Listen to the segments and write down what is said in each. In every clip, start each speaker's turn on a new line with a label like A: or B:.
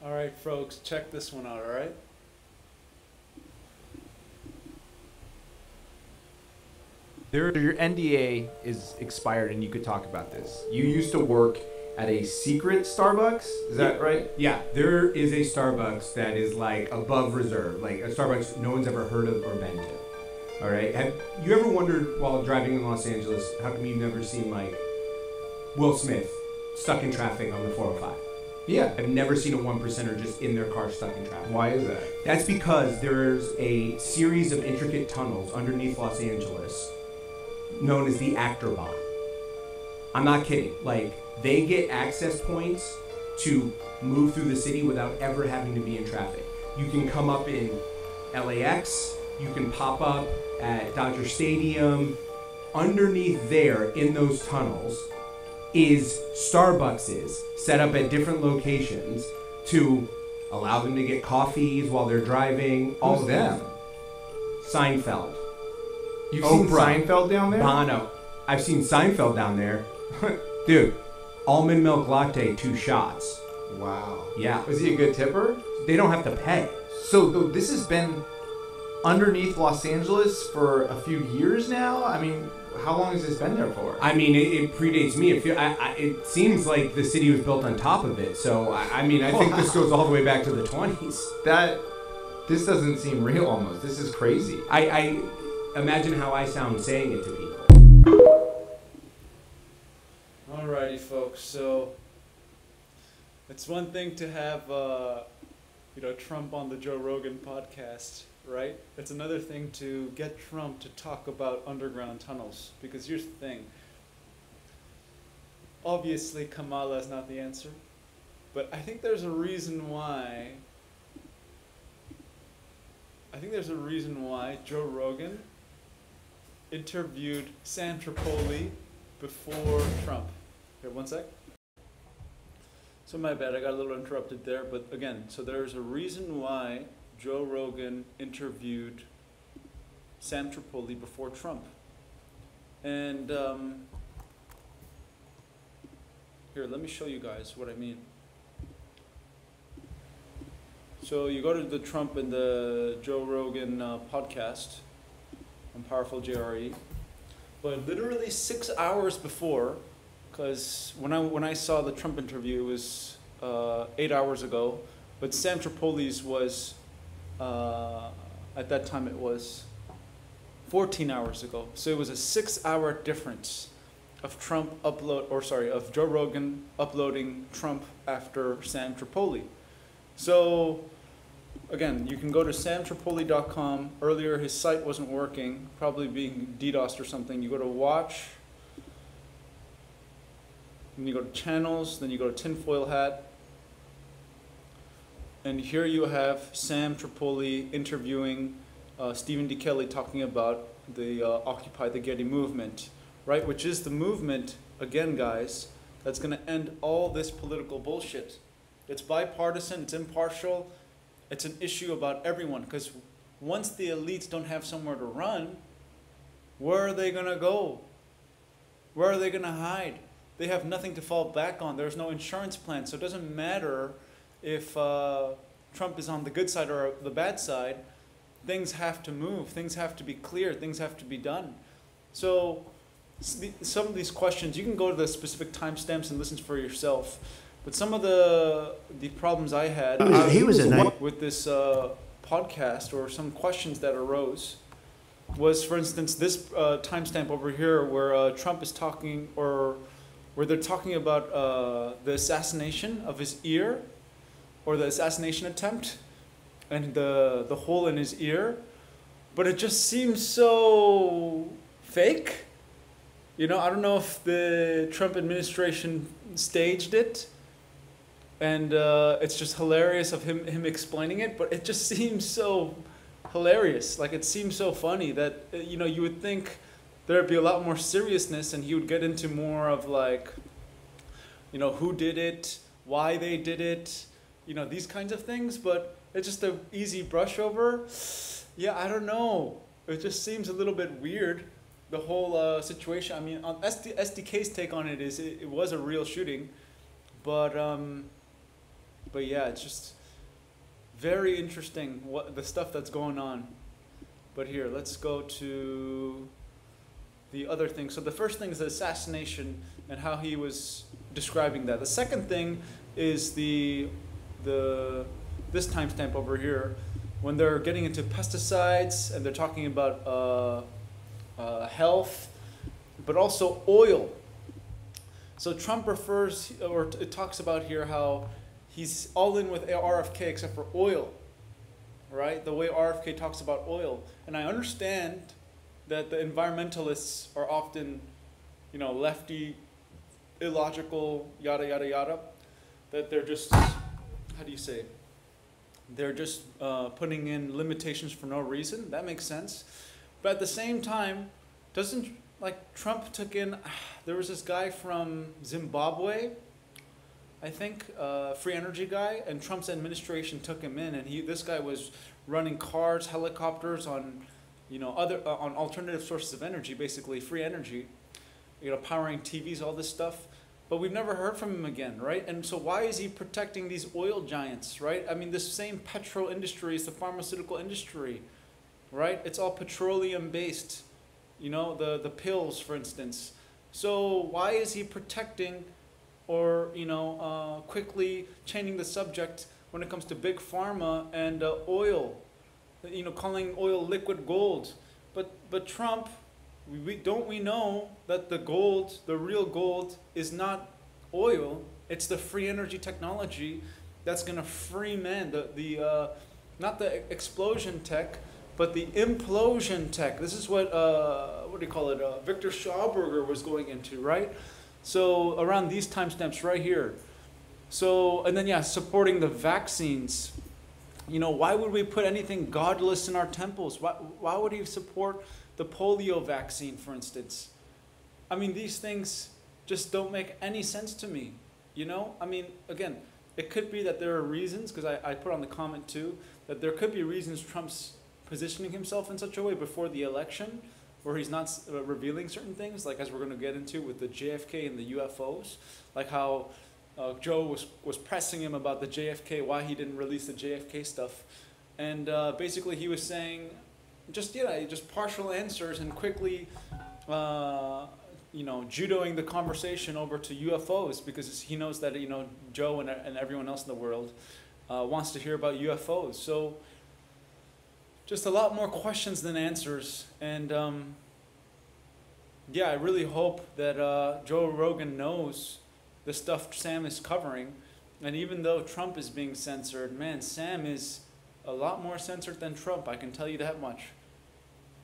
A: All right, folks, check this one out, all right?
B: Your NDA is expired and you could talk about this. You used to work at a secret Starbucks, is that right?
C: Yeah, there is a Starbucks that is like above reserve, like a Starbucks no one's ever heard of or been to. All right, have you ever wondered while driving in Los Angeles, how come you've never seen like Will Smith stuck in traffic on the 405?
B: Yeah.
C: I've never seen a 1%er just in their car stuck in traffic.
B: Why is that?
C: That's because there's a series of intricate tunnels underneath Los Angeles known as the actor bot. I'm not kidding. Like, they get access points to move through the city without ever having to be in traffic. You can come up in LAX, you can pop up at Dodger Stadium. Underneath there, in those tunnels, is Starbuckses set up at different locations to allow them to get coffees while they're driving. All of them. Seinfeld.
B: You've seen
C: Oprah.
B: Seinfeld down there?
C: Bono. I've seen Seinfeld down there. Dude, almond milk latte, 2 shots.
B: Wow.
C: Yeah.
B: Was he a good tipper?
C: They don't have to pay.
B: So this has been underneath Los Angeles for a few years now? I mean, how long has this been there for?
C: I mean, it predates me. It seems like the city was built on top of it. So, I think this goes all the way back to the 20s.
B: This doesn't seem real almost. This is crazy.
C: I imagine how I sound saying it to people.
A: Alrighty, folks. So it's one thing to have, Trump on the Joe Rogan podcast, right? It's another thing to get Trump to talk about underground tunnels. Because here's the thing. Obviously, Kamala is not the answer. But I think there's a reason why. Joe Rogan interviewed Sam Tripoli before Trump. Here, one sec. So my bad, I got a little interrupted there, but again, so there's a reason why Joe Rogan interviewed Sam Tripoli before Trump. And here, let me show you guys what I mean. So you go to the Trump and the Joe Rogan podcast on Powerful JRE, but literally 6 hours before, because when I saw the Trump interview, it was 8 hours ago, but Sam Tripoli's was at that time it was 14 hours ago. So it was a 6-hour difference of of Joe Rogan uploading Trump after Sam Tripoli. So again, you can go to samtripoli.com. Earlier his site wasn't working, probably being DDoSed or something. You go to watch, then you go to channels, then you go to tinfoil hat. And here you have Sam Tripoli interviewing Stephen D. Kelley talking about the Occupy the Getty movement, right? Which is the movement, again guys, that's going to end all this political bullshit. It's bipartisan, it's impartial, it's an issue about everyone, because once the elites don't have somewhere to run, where are they going to go? Where are they going to hide? They have nothing to fall back on. There's no insurance plan, so it doesn't matter if Trump is on the good side or the bad side. Things have to move, things have to be clear, things have to be done. So some of these questions, you can go to the specific timestamps and listen for yourself. But some of the problems I had with this podcast, or some questions that arose, was, for instance, this timestamp over here where Trump is talking, or where they're talking about the assassination of his ear, or the assassination attempt, and the hole in his ear. But it just seems so fake. I don't know if the Trump administration staged it, and it's just hilarious of him explaining it, but it just seems so hilarious. Like, it seems so funny that, you would think there'd be a lot more seriousness, and he would get into more of like, who did it, why they did it, these kinds of things, but it's just an easy brush over. Yeah, I don't know. It just seems a little bit weird, the whole situation. I mean, on SDK's take on it is it was a real shooting, but But yeah, it's just very interesting what the stuff that's going on. But here, let's go to the other thing. So the first thing is the assassination and how he was describing that. The second thing is this timestamp over here, when they're getting into pesticides and they're talking about health, but also oil. So Trump refers, or it talks about here how he's all in with RFK except for oil, right? The way RFK talks about oil. And I understand that the environmentalists are often, lefty, illogical, yada, yada, yada. That they're just, how do you say? They're just putting in limitations for no reason. That makes sense. But at the same time, Trump took in, there was this guy from Zimbabwe, I think, free energy guy, and Trump's administration took him in, and this guy was running cars, helicopters on, on alternative sources of energy, basically free energy, powering TVs, all this stuff. But we've never heard from him again, right? And so why is he protecting these oil giants, right? I mean, this same petro industry is the pharmaceutical industry, right? It's all petroleum based, the pills, for instance. So why is he protecting or, quickly changing the subject when it comes to big pharma and oil, calling oil liquid gold? But Trump, we know that the gold, the real gold, is not oil. It's the free energy technology that's going to free man. Not the explosion tech, but the implosion tech. This is what do you call it? Victor Schauberger was going into, right? So around these timestamps right here. So, and then supporting the vaccines. Why would we put anything godless in our temples? Why would he support the polio vaccine, for instance? I mean, these things just don't make any sense to me. I mean, again, it could be that there are reasons, because I put on the comment too, that there could be reasons Trump's positioning himself in such a way before the election where he's not revealing certain things, like as we're going to get into with the JFK and the UFOs, like how Joe was pressing him about the JFK, why he didn't release the JFK stuff. And basically he was saying just partial answers and quickly judoing the conversation over to UFOs, because he knows that Joe and everyone else in the world wants to hear about UFOs. So just a lot more questions than answers. And I really hope that Joe Rogan knows the stuff Sam is covering. And even though Trump is being censored, man, Sam is a lot more censored than Trump, I can tell you that much.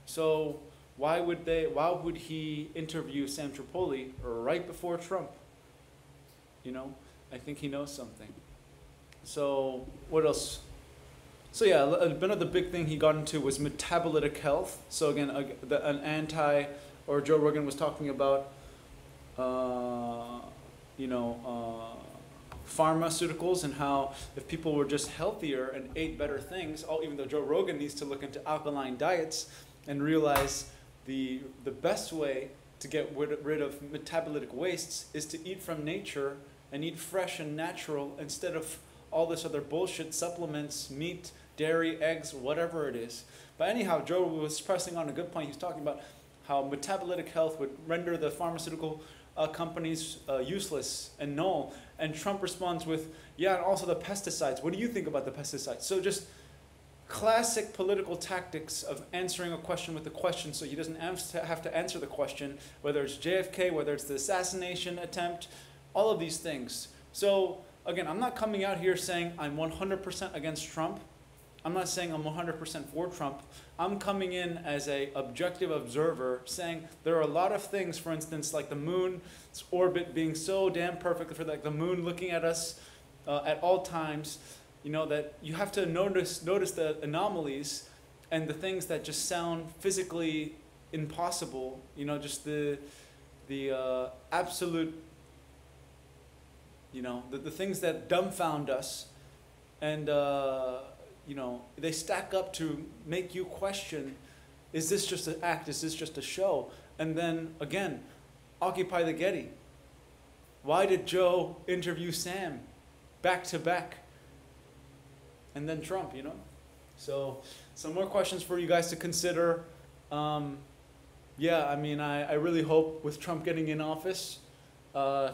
A: So why would he interview Sam Tripoli right before Trump? I think he knows something. So what else? So another big thing he got into was metabolic health. So again, Joe Rogan was talking about, pharmaceuticals and how if people were just healthier and ate better things, even though Joe Rogan needs to look into alkaline diets and realize the best way to get rid of metabolic wastes is to eat from nature and eat fresh and natural instead of all this other bullshit, supplements, meat, dairy, eggs, whatever it is. But anyhow, Joe was pressing on a good point. He was talking about how metabolic health would render the pharmaceutical companies useless and null. And Trump responds with, and also the pesticides. What do you think about the pesticides? So just classic political tactics of answering a question with a question so he doesn't have to answer the question, whether it's JFK, whether it's the assassination attempt, all of these things. So again, I'm not coming out here saying I'm 100% against Trump. I'm not saying I'm 100% for Trump. I'm coming in as an objective observer saying there are a lot of things, for instance, like the moon's orbit being so damn perfect for the moon looking at us at all times, that you have to notice the anomalies and the things that just sound physically impossible, just the absolute, the things that dumbfound us. And, they stack up to make you question, is this just an act? Is this just a show? And then, again, Occupy the Getty. Why did Joe interview Sam back to back? and then Trump, you know? So some more questions for you guys to consider. Yeah, I mean, I really hope with Trump getting in office,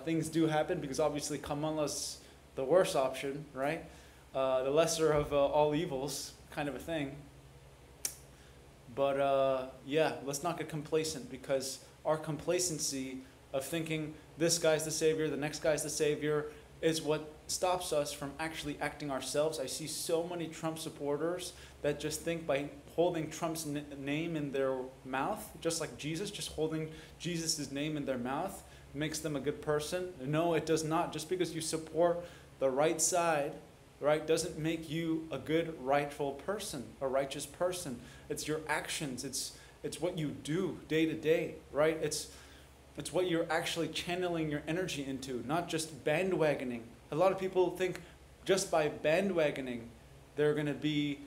A: things do happen, because obviously Kamala's the worst option, right? The lesser of all evils kind of a thing. But yeah, let's not get complacent, because our complacency of thinking this guy's the savior, the next guy's the savior, is what stops us from actually acting ourselves. I see so many Trump supporters that just think by holding Trump's name in their mouth, just like Jesus, just holding Jesus' name in their mouth makes them a good person. No, it does not. Just because you support the right side, right, doesn't make you a good, rightful person, a righteous person. It's your actions. It's what you do day to day, right? It's what you're actually channeling your energy into, not just bandwagoning. A lot of people think just by bandwagoning, they're going to be,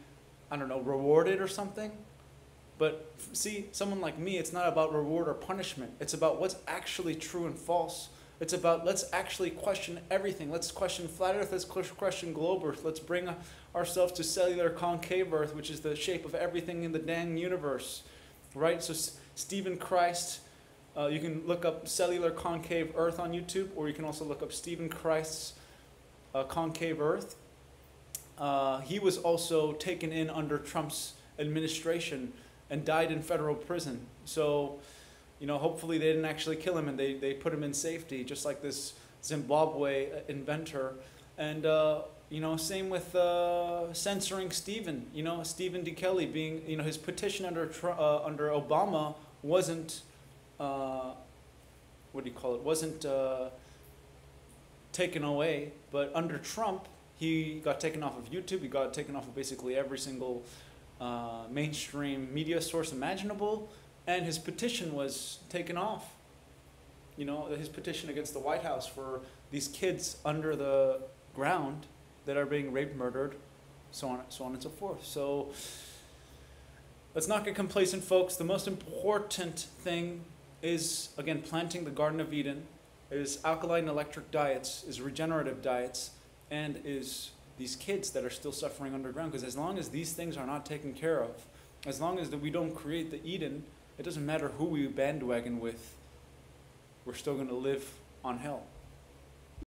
A: I don't know, rewarded or something. But see, someone like me, it's not about reward or punishment. It's about what's actually true and false. It's about, let's actually question everything. Let's question flat earth, let's question globe earth. Let's bring ourselves to cellular concave earth, which is the shape of everything in the dang universe, right? So Stephen Christ, you can look up cellular concave earth on YouTube, or you can also look up Stephen Christ's concave earth. He was also taken in under Trump's administration and died in federal prison. So, you know, hopefully they didn't actually kill him, and they put him in safety, just like this Zimbabwe inventor. And, you know, same with censoring Stephen. You know, Stephen D. Kelley being, you know, his petition under Obama wasn't, what do you call it, wasn't taken away. But under Trump, he got taken off of YouTube. He got taken off of basically every single mainstream media source imaginable. And his petition was taken off. You know, his petition against the White House for these kids under the ground that are being raped, murdered, so on and so forth. So let's not get complacent, folks. The most important thing is, again, planting the Garden of Eden, is alkaline electric diets, is regenerative diets, and is these kids that are still suffering underground. Because as long as these things are not taken care of, as long as we don't create the Eden, it doesn't matter who we bandwagon with, we're still going to live on hell.